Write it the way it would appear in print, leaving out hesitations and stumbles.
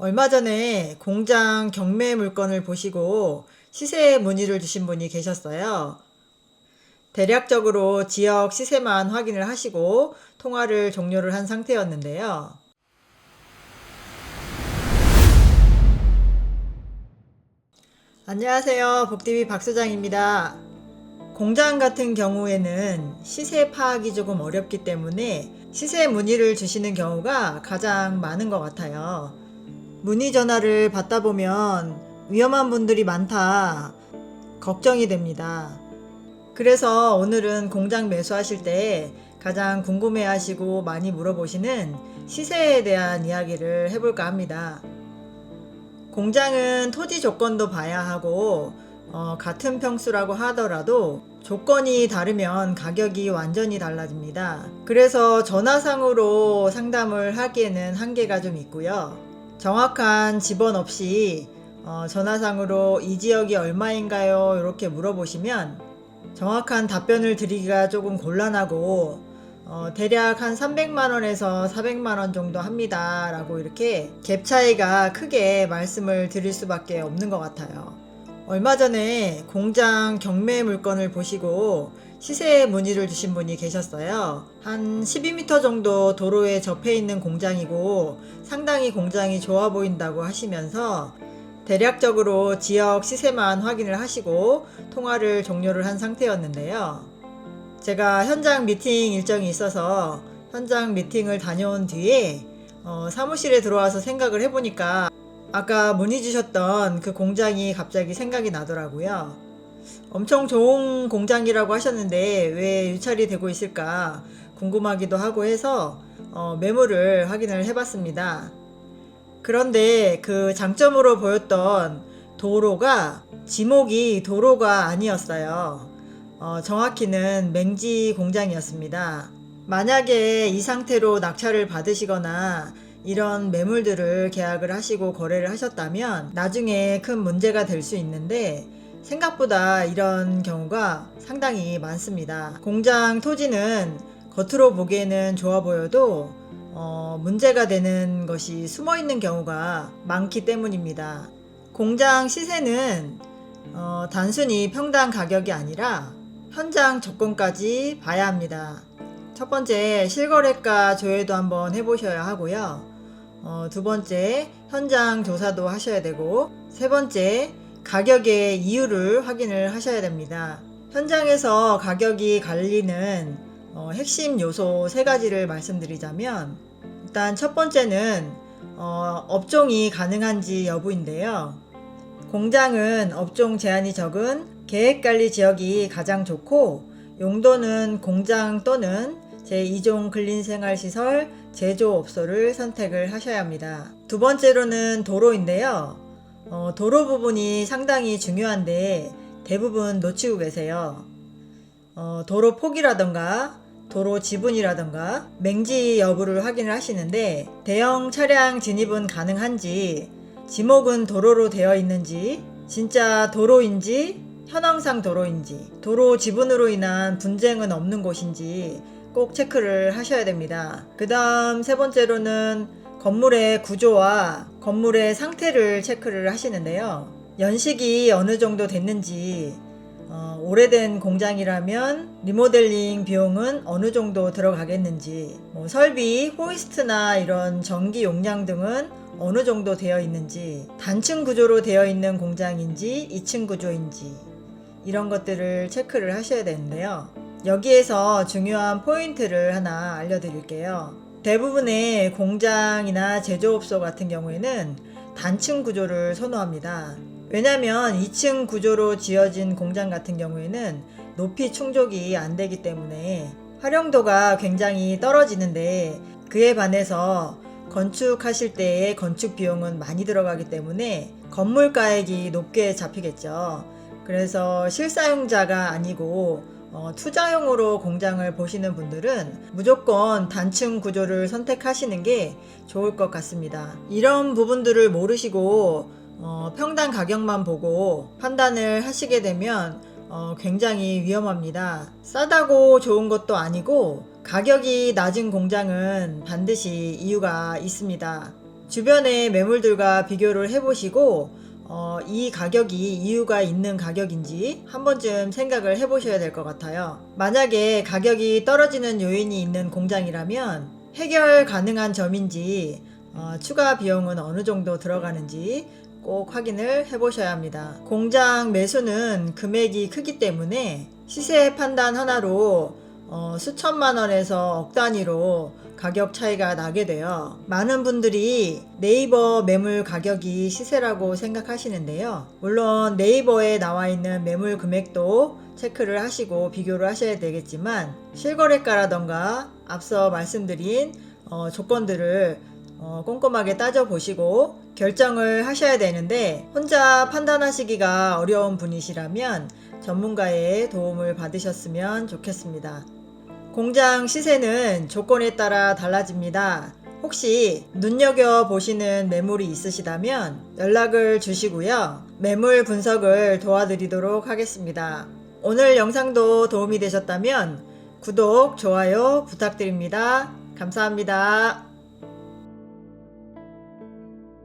얼마 전에 공장 경매 물건을 보시고 시세 문의를 주신 분이 계셨어요. 대략적으로 지역 시세만 확인을 하시고 통화를 종료를 한 상태였는데요. 안녕하세요. 복TV 박소장입니다. 공장 같은 경우에는 시세 파악이 조금 어렵기 때문에 시세 문의를 주시는 경우가 가장 많은 것 같아요. 문의 전화를 받다 보면 위험한 분들이 많다 걱정이 됩니다. 그래서 오늘은 공장 매수하실 때 가장 궁금해 하시고 많이 물어보시는 시세에 대한 이야기를 해볼까 합니다. 공장은 토지 조건도 봐야 하고 같은 평수라고 하더라도 조건이 다르면 가격이 완전히 달라집니다. 그래서 전화상으로 상담을 하기에는 한계가 좀 있고요. 정확한 지번 없이 전화상으로 이 지역이 얼마인가요? 이렇게 물어보시면 정확한 답변을 드리기가 조금 곤란하고 대략 한 300만원에서 400만원 정도 합니다 라고 이렇게 갭 차이가 크게 말씀을 드릴 수밖에 없는 것 같아요. 얼마 전에 공장 경매 물건을 보시고 시세 문의를 주신 분이 계셨어요. 한 12m 정도 도로에 접해 있는 공장이고 상당히 공장이 좋아 보인다고 하시면서 대략적으로 지역 시세만 확인을 하시고 통화를 종료를 한 상태였는데요. 제가 현장 미팅 일정이 있어서 현장 미팅을 다녀온 뒤에 사무실에 들어와서 생각을 해보니까 아까 문의 주셨던 그 공장이 갑자기 생각이 나더라고요. 엄청 좋은 공장이라고 하셨는데 왜 유찰이 되고 있을까 궁금하기도 하고 해서 매물을 확인을 해봤습니다. 그런데 그 장점으로 보였던 도로가 지목이 도로가 아니었어요. 정확히는 맹지 공장이었습니다. 만약에 이 상태로 낙찰을 받으시거나 이런 매물들을 계약을 하시고 거래를 하셨다면 나중에 큰 문제가 될 수 있는데 생각보다 이런 경우가 상당히 많습니다. 공장 토지는 겉으로 보기에는 좋아 보여도 문제가 되는 것이 숨어 있는 경우가 많기 때문입니다. 공장 시세는 단순히 평당 가격이 아니라 현장 조건까지 봐야 합니다. 첫 번째, 실거래가 조회도 한번 해보셔야 하고요. 두 번째, 현장 조사도 하셔야 되고, 세 번째, 가격의 이유를 확인을 하셔야 됩니다. 현장에서 가격이 갈리는 핵심 요소 세 가지를 말씀드리자면, 일단 첫 번째는 업종이 가능한지 여부인데요. 공장은 업종 제한이 적은 계획관리 지역이 가장 좋고, 용도는 공장 또는 제2종 근린생활시설 제조업소를 선택을 하셔야 합니다. 두 번째로는 도로인데요. 도로 부분이 상당히 중요한데 대부분 놓치고 계세요. 도로 폭이라던가 도로 지분이라던가 맹지 여부를 확인을 하시는데 대형 차량 진입은 가능한지, 지목은 도로로 되어 있는지, 진짜 도로인지 현황상 도로인지, 도로 지분으로 인한 분쟁은 없는 곳인지 꼭 체크를 하셔야 됩니다. 그 다음 세 번째로는 건물의 구조와 건물의 상태를 체크를 하시는데요. 연식이 어느 정도 됐는지, 오래된 공장이라면 리모델링 비용은 어느 정도 들어가겠는지, 설비, 호이스트나 이런 전기 용량 등은 어느 정도 되어 있는지, 단층 구조로 되어 있는 공장인지 2층 구조인지 이런 것들을 체크를 하셔야 되는데요. 여기에서 중요한 포인트를 하나 알려드릴게요. 대부분의 공장이나 제조업소 같은 경우에는 단층 구조를 선호합니다. 왜냐하면 2층 구조로 지어진 공장 같은 경우에는 높이 충족이 안 되기 때문에 활용도가 굉장히 떨어지는데, 그에 반해서 건축하실 때의 건축 비용은 많이 들어가기 때문에 건물가액이 높게 잡히겠죠. 그래서 실사용자가 아니고 투자용으로 공장을 보시는 분들은 무조건 단층 구조를 선택하시는 게 좋을 것 같습니다. 이런 부분들을 모르시고 평당 가격만 보고 판단을 하시게 되면 굉장히 위험합니다. 싸다고 좋은 것도 아니고 가격이 낮은 공장은 반드시 이유가 있습니다. 주변의 매물들과 비교를 해보시고 이 가격이 이유가 있는 가격인지 한 번쯤 생각을 해보셔야 될 것 같아요. 만약에 가격이 떨어지는 요인이 있는 공장이라면 해결 가능한 점인지 추가 비용은 어느 정도 들어가는지 꼭 확인을 해보셔야 합니다. 공장 매수는 금액이 크기 때문에 시세 판단 하나로 수천만 원에서 억 단위로 가격 차이가 나게 돼요. 많은 분들이 네이버 매물 가격이 시세라고 생각하시는데요. 물론 네이버에 나와 있는 매물 금액도 체크를 하시고 비교를 하셔야 되겠지만 실거래가라던가 앞서 말씀드린 조건들을 꼼꼼하게 따져보시고 결정을 하셔야 되는데, 혼자 판단하시기가 어려운 분이시라면 전문가의 도움을 받으셨으면 좋겠습니다. 공장 시세는 조건에 따라 달라집니다. 혹시 눈여겨보시는 매물이 있으시다면 연락을 주시고요. 매물 분석을 도와드리도록 하겠습니다. 오늘 영상도 도움이 되셨다면 구독, 좋아요 부탁드립니다. 감사합니다.